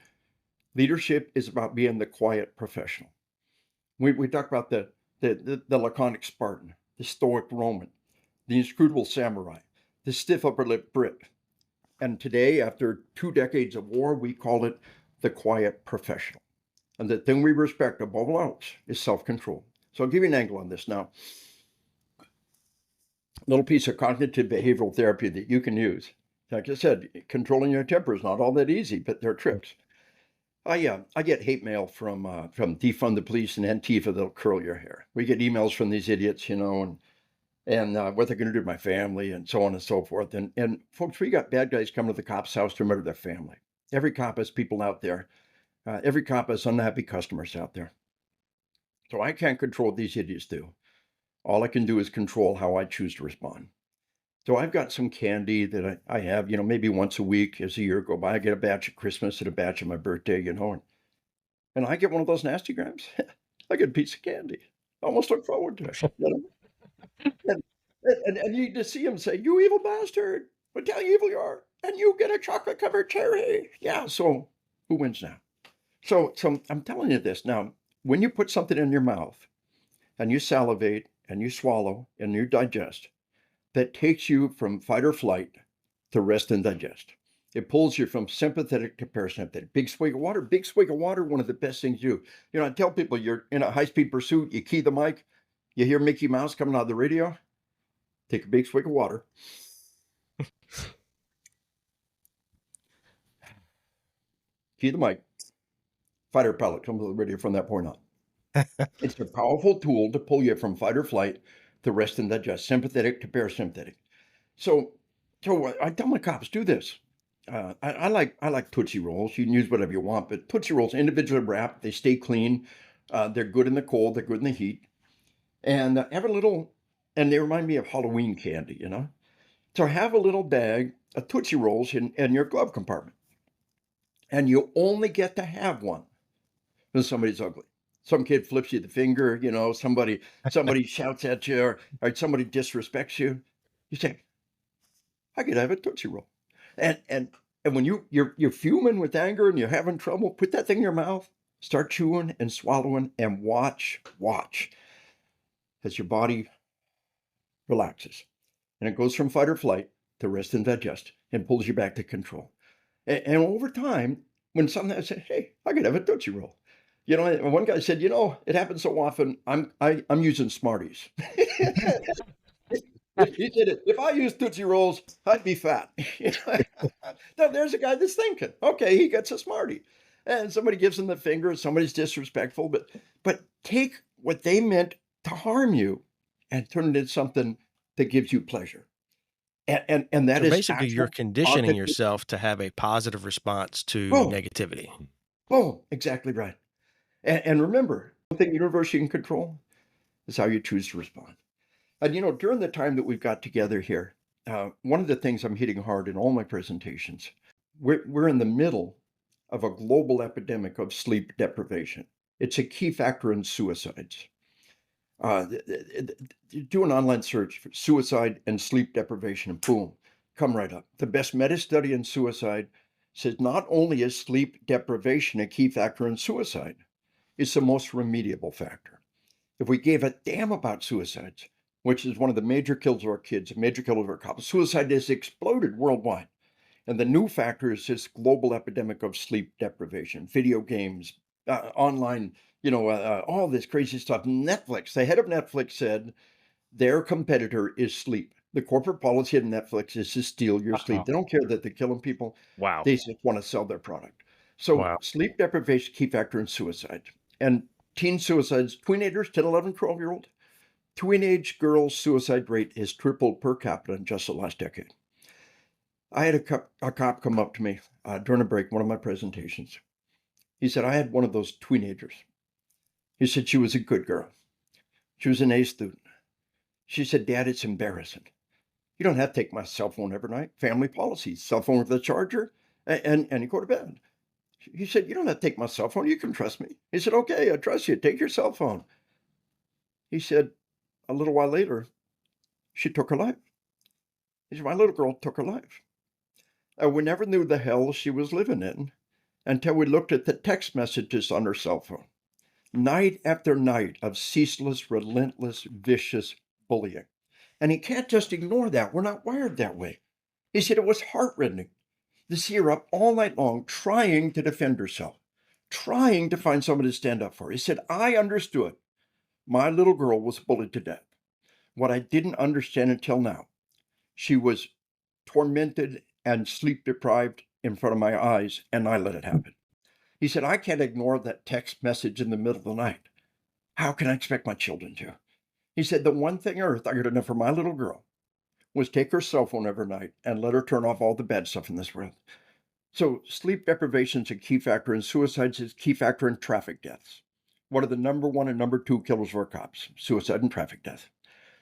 Leadership is about being the quiet professional. We talk about the laconic Spartan, the stoic Roman, the inscrutable samurai, the stiff upper lip Brit. And today, after 2 decades of war, we call it the quiet professional. And the thing we respect above all else is self-control. So I'll give you an angle on this now. A little piece of cognitive behavioral therapy that you can use. Like I said, controlling your temper is not all that easy, but there are tricks. I get hate mail from defund the police and Antifa that'll curl your hair. We get emails from these idiots, and what they're going to do to my family and so on and so forth. And folks, we got bad guys coming to the cop's house to murder their family. Every cop has people out there. Every cop has unhappy customers out there. So I can't control what these idiots do. All I can do is control how I choose to respond. So I've got some candy that I have, maybe once a week as the year go by. I get a batch at Christmas and a batch at my birthday, and I get one of those nasty grams. I get a piece of candy. I almost look forward to it. And you just see him say, "You evil bastard! What how evil you are!" And you get a chocolate covered cherry. Yeah. So who wins now? So I'm telling you this now. When you put something in your mouth, and you salivate, and you swallow, and you digest, that takes you from fight or flight to rest and digest. It pulls you from sympathetic to parasympathetic. Big swig of water, one of the best things you do. I tell people you're in a high-speed pursuit, you key the mic, you hear Mickey Mouse coming out of the radio, take a big swig of water. Key the mic. Fighter pilot comes to the radio from that point on. It's a powerful tool to pull you from fight or flight to rest and digest, sympathetic to parasympathetic. So I tell my cops, do this. I like Tootsie Rolls. You can use whatever you want, but Tootsie Rolls, individually wrapped, they stay clean. They're good in the cold, they're good in the heat. And have a little, and they remind me of Halloween candy, So have a little bag of Tootsie Rolls in your glove compartment. And you only get to have one when somebody's ugly. Some kid flips you the finger, somebody shouts at you or somebody disrespects you. You say, I could have a Tootsie Roll. And when you're fuming with anger and you're having trouble, put that thing in your mouth, start chewing and swallowing and watch as your body relaxes. And it goes from fight or flight to rest and digest and pulls you back to control. And over time, when something I say, hey, I could have a Tootsie Roll. One guy said, it happens so often, I'm using Smarties. He said, if I used Tootsie Rolls, I'd be fat. Now, there's a guy that's thinking, okay, he gets a Smartie. And somebody gives him the finger, somebody's disrespectful, but take what they meant to harm you and turn it into something that gives you pleasure. And that So is basically, you're actual conditioning positive. yourself to have a positive response to Boom. negativity. Boom, exactly right. And remember, one thing universe you can control is how you choose to respond. And during the time that we've got together here, one of the things I'm hitting hard in all my presentations, we're in the middle of a global epidemic of sleep deprivation. It's a key factor in suicides. Do an online search for suicide and sleep deprivation, and boom, come right up. The best meta study in suicide says not only is sleep deprivation a key factor in suicide, it's the most remediable factor. If we gave a damn about suicides, which is one of the major kills of our kids, a major killer of our couples, suicide has exploded worldwide. And the new factor is this global epidemic of sleep deprivation, video games, online, all this crazy stuff. Netflix, the head of Netflix said their competitor is sleep. The corporate policy of Netflix is to steal your sleep. They don't care that they're killing people. Wow. They just want to sell their product. So Wow. sleep deprivation, key factor in suicide. And teen suicides, teenagers, 10, 11, 12-year-old, teenage girls' suicide rate has tripled per capita in just the last decade. I had a cop come up to me during a break, one of my presentations. He said, I had one of those teenagers. He said, she was a good girl. She was an A student. She said, Dad, it's embarrassing. You don't have to take my cell phone every night. Family policy, cell phone with a charger, and you go to bed. He said, you don't have to take my cell phone. You can trust me. He said, okay, I trust you. Take your cell phone. He said, a little while later, she took her life. He said, my little girl took her life. We never knew the hell she was living in until we looked at the text messages on her cell phone. Night after night of ceaseless, relentless, vicious bullying. And he can't just ignore that. We're not wired that way. He said it was heartrending to see her up all night long trying to defend herself, trying to find someone to stand up for her. He said, I understood my little girl was bullied to death. What I didn't understand until now, she was tormented and sleep deprived in front of my eyes, and I let it happen. He said, I can't ignore that text message in the middle of the night. How can I expect my children to? He said, the one thing on earth I could have done for my little girl was take her cell phone every night and let her turn off all the bad stuff in this world. So sleep deprivation is a key factor in suicides, is a key factor in traffic deaths. What are the number one and number two killers of our cops? Suicide and traffic death.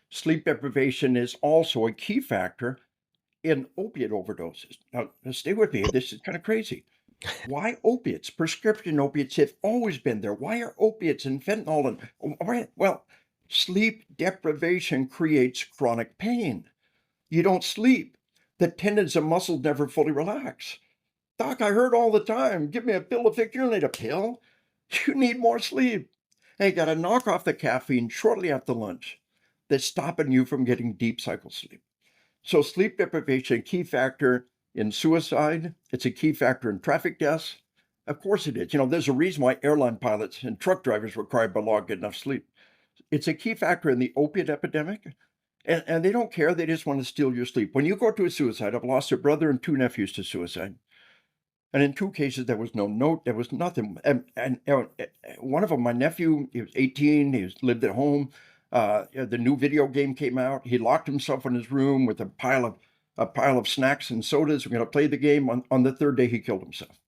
Sleep deprivation is also a key factor in opiate overdoses. Now, stay with me. This is kind of crazy. Why opiates? Prescription opiates have always been there. Why are opiates and fentanyl and well, sleep deprivation creates chronic pain. You don't sleep. The tendons and muscles never fully relax. Doc, I heard all the time, give me a pill to fix. You don't need a pill. You need more sleep. Hey, you got to knock off the caffeine shortly after lunch that's stopping you from getting deep cycle sleep. So sleep deprivation, a key factor in suicide. It's a key factor in traffic deaths. Of course it is. You know, there's a reason why airline pilots and truck drivers required by law get enough sleep. It's a key factor in the opiate epidemic. And they don't care. They just want to steal your sleep. When you go to a suicide, I've lost a brother and two nephews to suicide. And in two cases, there was no note. There was nothing. And one of them, my nephew, he was 18. He lived at home. The new video game came out. He locked himself in his room with a pile of snacks and sodas. We're going to play the game. On the third day, he killed himself.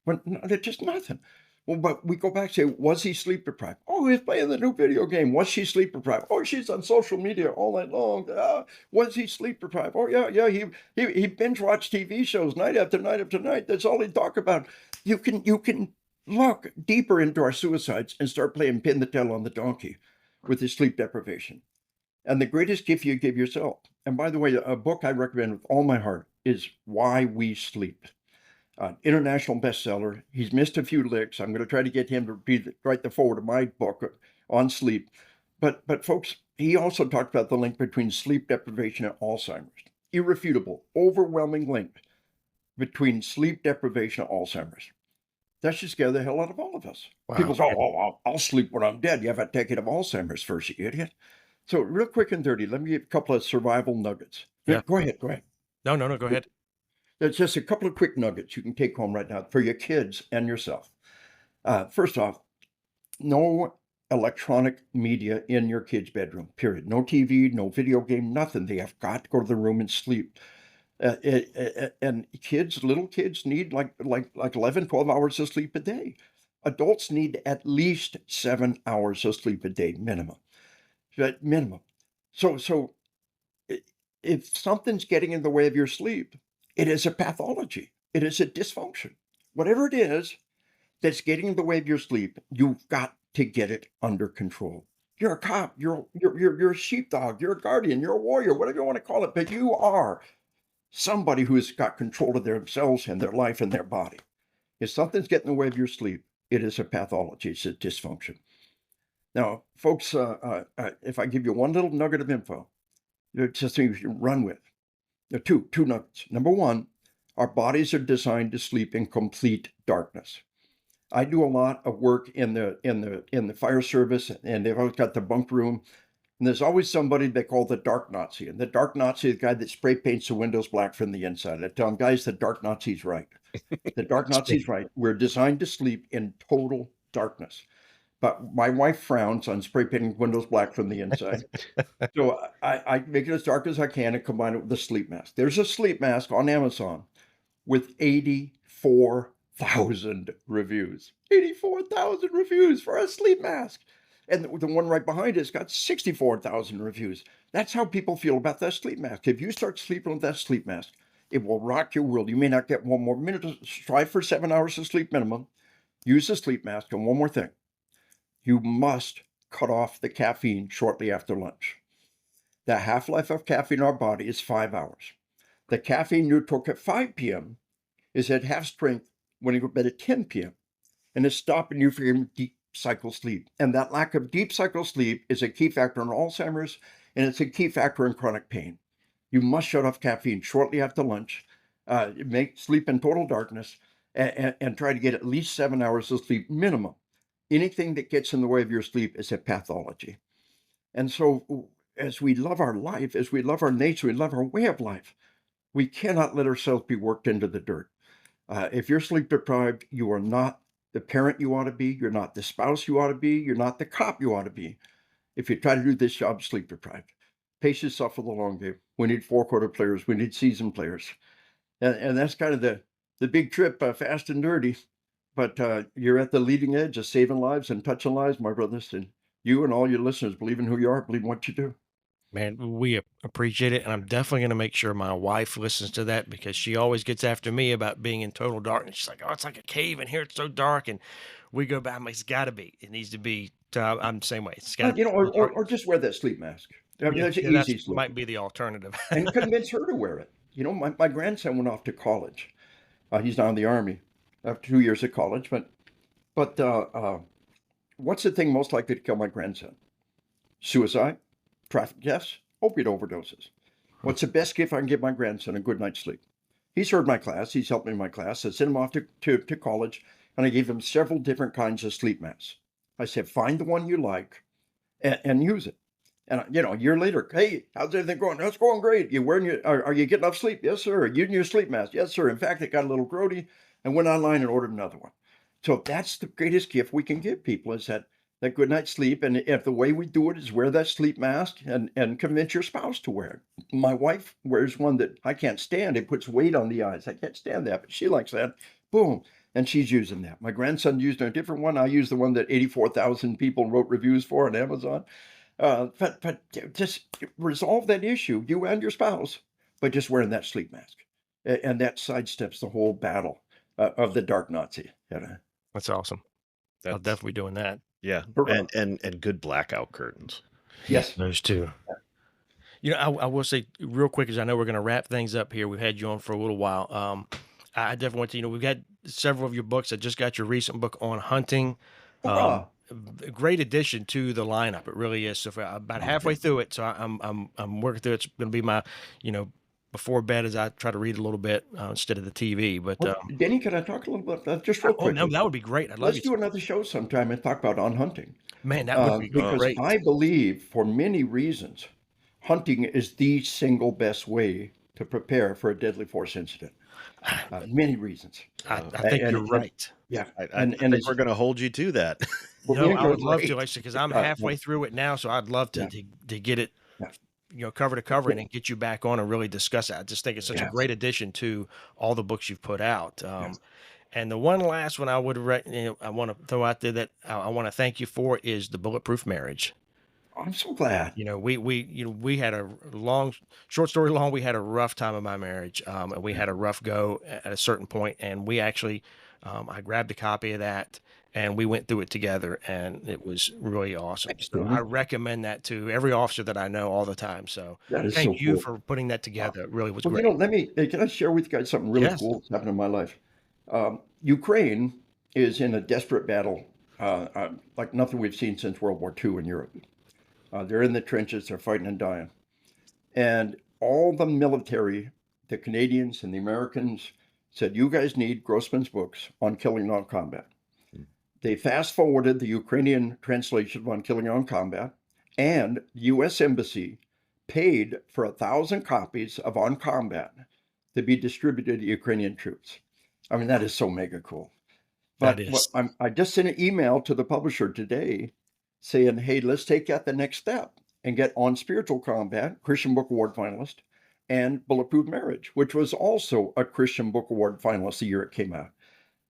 There's just nothing. Well, but we go back and say, was he sleep deprived? Oh, he's playing the new video game. Was she sleep deprived? Oh, she's on social media all night long. Was he sleep deprived? Oh, yeah. He binge watched TV shows night after night after night. That's all he talk about. You can look deeper into our suicides and start playing pin the tail on the donkey with his sleep deprivation. And the greatest gift you give yourself. And by the way, a book I recommend with all my heart is Why We Sleep. International bestseller. He's missed a few licks. I'm going to try to get him to write the foreword of my book on sleep. But folks, he also talked about the link between sleep deprivation and Alzheimer's. Irrefutable, overwhelming link between sleep deprivation and Alzheimer's. That should scare the hell out of all of us. Wow. People go, oh, I'll sleep when I'm dead. You have a decade of Alzheimer's first, you idiot. So real quick and dirty, let me give a couple of survival nuggets. Yeah. Go ahead. No, go ahead. There's just a couple of quick nuggets you can take home right now for your kids and yourself. First off, no electronic media in your kid's bedroom, period. No TV, no video game, nothing. They have got to go to the room and sleep. And little kids need like 11, 12 hours of sleep a day. Adults need at least 7 hours of sleep a day, minimum. So if something's getting in the way of your sleep, it is a pathology. It is a dysfunction. Whatever it is that's getting in the way of your sleep, you've got to get it under control. You're a cop, you're a sheepdog, you're a guardian, you're a warrior, whatever you want to call it, but you are somebody who's got control of themselves and their life and their body. If something's getting in the way of your sleep, it is a pathology, it's a dysfunction. Now, folks, if I give you one little nugget of info, it's just things you run with. There are two nuggets. Number one, our bodies are designed to sleep in complete darkness. I do a lot of work in the fire service, and they've always got the bunk room. And there's always somebody they call the dark Nazi. And the dark Nazi is the guy that spray paints the windows black from the inside. I tell them, guys, the dark Nazi's right. The dark Nazi's right. We're designed to sleep in total darkness. But my wife frowns on spray painting windows black from the inside. So I make it as dark as I can and combine it with a sleep mask. There's a sleep mask on Amazon with 84 84,000 reviews. 84,000 reviews for a sleep mask. And the one right behind it's got 64,000 reviews. That's how people feel about that sleep mask. If you start sleeping with that sleep mask, it will rock your world. You may not get one more minute. Strive for 7 hours of sleep minimum. Use the sleep mask. And one more thing, you must cut off the caffeine shortly after lunch. The half-life of caffeine in our body is 5 hours. The caffeine you took at 5 p.m. is at half strength when you go to bed at 10 p.m. and it's stopping you from deep cycle sleep. And that lack of deep cycle sleep is a key factor in Alzheimer's, and it's a key factor in chronic pain. You must shut off caffeine shortly after lunch, make sleep in total darkness, and try to get at least 7 hours of sleep minimum. Anything that gets in the way of your sleep is a pathology. And so as we love our life, as we love our nature, we love our way of life, we cannot let ourselves be worked into the dirt. If you're sleep deprived, you are not the parent you ought to be. You're not the spouse you ought to be. You're not the cop you ought to be. If you try to do this job sleep deprived, pace yourself for the long game. We need four-quarter players. We need seasoned players. And that's kind of the big trip, fast and dirty. But you're at the leading edge of saving lives and touching lives, my brothers. And you and all your listeners believe in who you are, believe in what you do. Man, we appreciate it, and I'm definitely going to make sure my wife listens to that because she always gets after me about being in total darkness. She's like, "Oh, it's like a cave in here; it's so dark." And we go back. I'm like, "It's got to be. It needs to be." I'm the same way. It's got to be total Or darkness. just wear that sleep mask. I mean, Yeah, that's an yeah, that's easy might slogan. be the alternative. And convince her to wear it. My grandson went off to college. He's now in the Army after 2 years at college. But what's the thing most likely to kill my grandson? Suicide, traffic deaths, opiate overdoses. What's the best gift I can give my grandson? A good night's sleep. He's heard my class. He's helped me in my class. I sent him off to college, and I gave him several different kinds of sleep masks. I said, find the one you like and use it. And a year later, hey, how's everything going? That's going great. You wearing are you getting enough sleep? Yes, sir. Using your sleep mask? Yes, sir. In fact, it got a little grody and went online and ordered another one. So that's the greatest gift we can give people is that good night's sleep. And if the way we do it is wear that sleep mask and convince your spouse to wear it. My wife wears one that I can't stand. It puts weight on the eyes. I can't stand that, but she likes that. Boom. And she's using that. My grandson used a different one. I use the one that 84,000 people wrote reviews for on Amazon. But just resolve that issue, you and your spouse, by just wearing that sleep mask. And that sidesteps the whole battle of the dark Nazi. That's awesome. I'll That's definitely be doing that. yeah, Hurrah. and good blackout curtains. Yes. Those two. I will say real quick, as I know we're going to wrap things up here. We've had you on for a little while. I definitely want to, we've had several of your books. I just got your recent book on hunting. Hurrah. A great addition to the lineup. It really is. So about halfway through it, so I'm working through it. It's going to be my, before bed as I try to read a little bit instead of the TV. But Well, Denny, can I talk a little bit about that just real oh no, quickly? that would be great. I'd love Let's you do to. another show sometime and talk about on hunting. Man, that would be Because great. I believe for many reasons, hunting is the single best way to prepare for a deadly force incident. Many reasons. I think you're right. Yeah. I And think it's we're going to hold you to that. we're No, going I to go would love to, great. like I said, because I'm halfway through it now, so I'd love to Yeah. to get it, Yeah. cover to cover, and then get you back on and really discuss it. I just think it's such a Yeah. great addition to all the books you've put out. Yeah. And the one last one I would I want to throw out there that I want to thank you for is the Bulletproof Marriage. I'm so glad. We had a short story long. We had a rough time in my marriage, and we had a rough go at a certain point, and we actually, I grabbed a copy of that and we went through it together, and it was really awesome. Thanks, So I Denny. recommend that to every officer that I know all the time. So That is so thank you cool. for putting that together. It really was Well, great. can I share with you guys something really Yes. cool that's happened in my life? Ukraine is in a desperate battle, like nothing we've seen since World War II in Europe. They're in the trenches, they're fighting and dying. And all the military, the Canadians and the Americans, said, you guys need Grossman's books on killing on combat. They fast forwarded the Ukrainian translation of On Killing on Combat, and the U.S. Embassy paid for 1,000 copies of On Combat to be distributed to Ukrainian troops. I mean, that is so mega cool. That But is. I just sent an email to the publisher today saying, hey, let's take that the next step and get On Spiritual Combat, Christian Book Award finalist, and Bulletproof Marriage, which was also a Christian Book Award finalist the year it came out.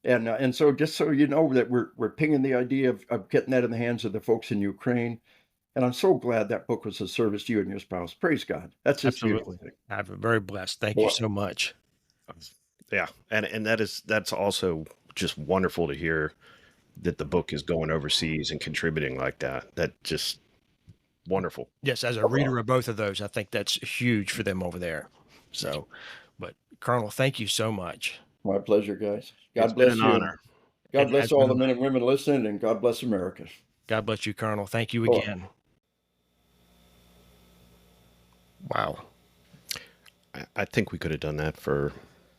And so just so you know that we're pinging the idea of getting that in the hands of the folks in Ukraine. And I'm so glad that book was a service to you and your spouse. Praise God. That's just a beautiful Absolutely. thing. I'm very blessed. Thank you Boy, so much. Yeah, and that's also just wonderful to hear that the book is going overseas and contributing like that. That just wonderful. Yes, as a reader of both of those, I think that's huge for them over there. So, but Colonel, thank you so much. my pleasure, guys. It's God been bless an you. honor. God It bless has all been the a men and women listening, and God bless America. God bless you, Colonel. Thank you Boy, again. Wow. I think we could have done that for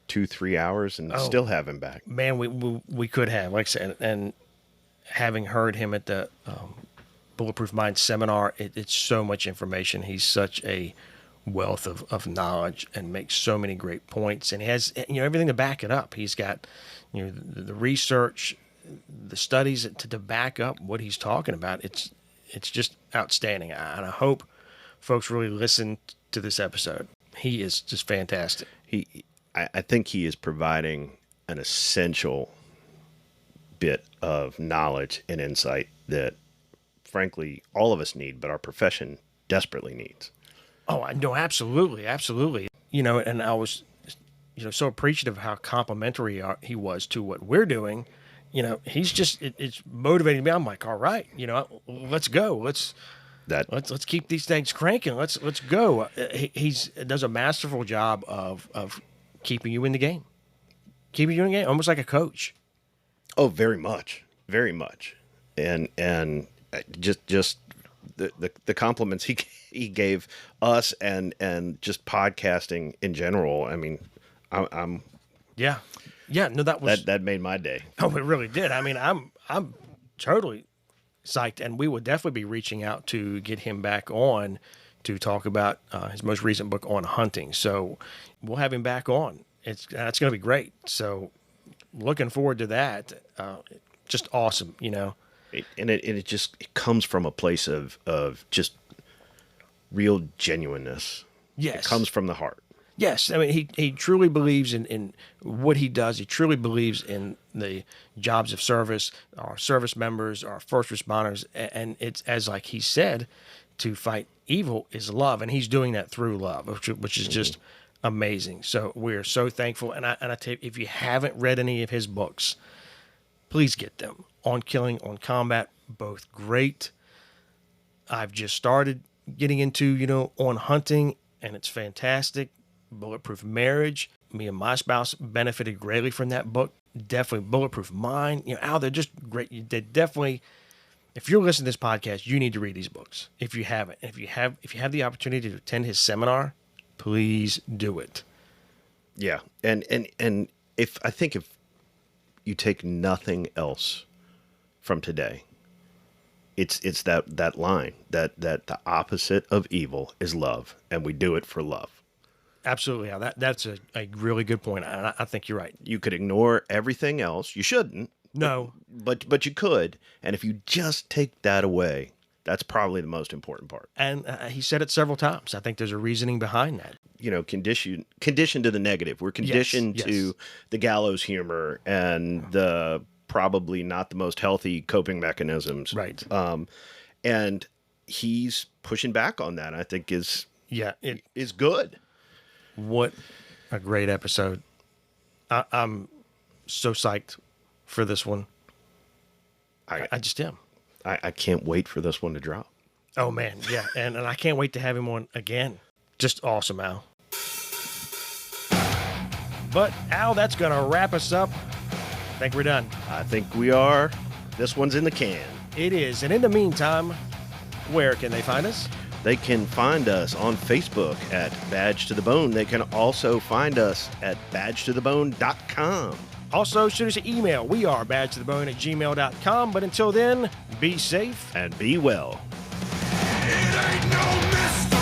2-3 hours and Oh, still have him back. man, we could have, like I said, and having heard him at the Bulletproof Mind seminar, it's so much information. He's such a wealth of knowledge and makes so many great points, and he has everything to back it up. He's got the research, the studies to back up what he's talking about. It's just outstanding, and I hope folks really listen to this episode. He is just fantastic. I think he is providing an essential bit of knowledge and insight that, frankly, all of us need, but our profession desperately needs. Oh, I know, absolutely, absolutely. And I was, so appreciative of how complimentary he was to what we're doing. He's just it's motivating me. I'm like, all right, let's go, That let's keep these things cranking. Let's go. He does a masterful job of keeping you in the game, almost like a coach. Oh, very much, very much, and just the compliments he gave us and just podcasting in general. I mean, I'm Yeah, yeah. No, that was that made my day. Oh, it really did. I mean, I'm totally psyched, and we will definitely be reaching out to get him back on to talk about his most recent book on hunting. So we'll have him back on. That's going to be great. So looking forward to that. Just awesome, It comes from a place of just real genuineness. Yes. It comes from the heart. Yes, I mean he truly believes in what he does. He truly believes in the jobs of service, our service members, our first responders, and it's as like he said, to fight evil is love, and he's doing that through love, which is just amazing. So we're so thankful, and I tell you, if you haven't read any of his books, please get them. On Killing, on Combat, both great. I've just started getting into on hunting, and it's fantastic. Bulletproof Marriage. Me and my spouse benefited greatly from that book. Definitely Bulletproof Mind. Al, they're just great. They definitely, if you're listening to this podcast, you need to read these books. If you haven't, if you have the opportunity to attend his seminar, please do it. Yeah, and if you take nothing else from today, it's that line that the opposite of evil is love, and we do it for love. Absolutely, Al. That's a really good point. I think you're right. You could ignore everything else. You shouldn't. No. But you could. And if you just take that away, that's probably the most important part. And he said it several times. I think there's a reasoning behind that. Conditioned to the negative. We're conditioned Yes. to the gallows humor and the probably not the most healthy coping mechanisms. Right. And he's pushing back on that. I think is good. What a great episode. I'm so psyched for this one. I just am. I can't wait for this one to drop. Oh, man. Yeah. And I can't wait to have him on again. Just awesome, Al. But, Al, that's going to wrap us up. I think we're done. I think we are. This one's in the can. It is. And in the meantime, where can they find us? They can find us on Facebook at Badge to the Bone. They can also find us at badgetothebone.com. Also, shoot us an email. We are badgetothebone@gmail.com. But until then, be safe. And be well. It ain't no mistake.